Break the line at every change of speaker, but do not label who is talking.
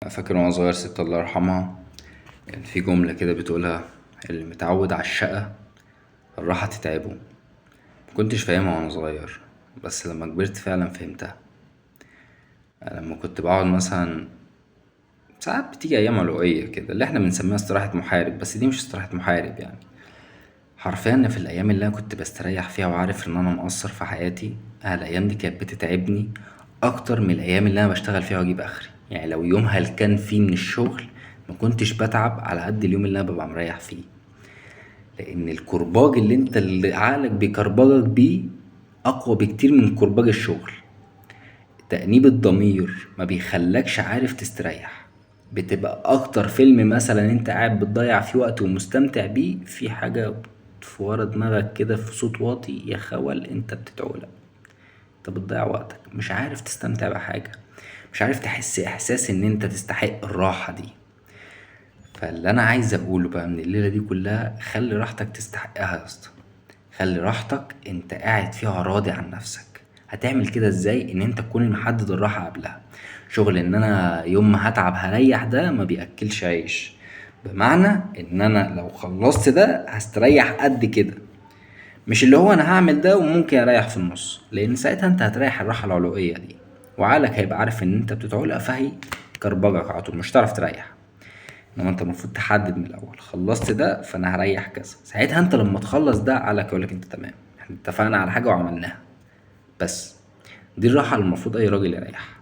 فاكر وانا صغير ست الله يرحمها كان في جملة كده بتقولها: اللي متعود على الشقة الراحة تتعبه. مكنتش فاهمها وانا صغير، بس لما كبرت فعلا فهمتها. لما كنت بقعد مثلا ساعات بتيجي ايام علوية كده اللي احنا بنسميها استراحة محارب، بس دي مش استراحة محارب يعني. حرفيا في الايام اللي انا كنت بستريح فيها وعارف ان انا مقصر في حياتي، الايام دي كانت بتتعبني اكتر من الايام اللي انا بشتغل فيها واجيب اخري. يعني لو يوم هلكان فيه من الشغل ما كنتش بتعب على قد اليوم اللي انا ببقى مريح فيه. لان الكرباج اللي عقلك بيكربجك بيه اقوى بكتير من كرباج الشغل. تأنيب الضمير ما بيخلكش عارف تستريح. بتبقى اكتر فيلم مثلا انت قاعد بتضيع فيه وقت ومستمتع بيه في حاجة في ورا دماغك كده في صوت واطي يا خول انت بتتعولق. انت بتضيع وقتك مش عارف تستمتع بحاجة، مش عارف تحس احساس ان انت تستحق الراحة دي. فاللي انا عايز اقوله بقى من الليلة دي كلها: خلي راحتك تستحقها يا اسطى. خلي راحتك انت قاعد فيها راضي عن نفسك. هتعمل كده ازاي؟ ان انت تكون محدد الراحة قبلها. شغل ان انا يوم ما هتعب هريح ده ما بياكلش عيش. بمعنى ان انا لو خلصت ده هستريح قد كده، مش اللي هو انا هعمل ده وممكن اريح في النص، لان ساعتها انت هتريح الراحة العلوية دي وعقلك هيبقى عارف ان انت بتتعلق فهي كربجك على طول مش هتعرف تريح. انما انت المفروض تحدد من الاول: خلصت ده فانا هريح كذا. ساعتها انت لما تخلص ده عقلك يقولك انت تمام، احنا اتفقنا على حاجة وعملناها. بس دي الراحة اللي المفروض اي راجل يريحها.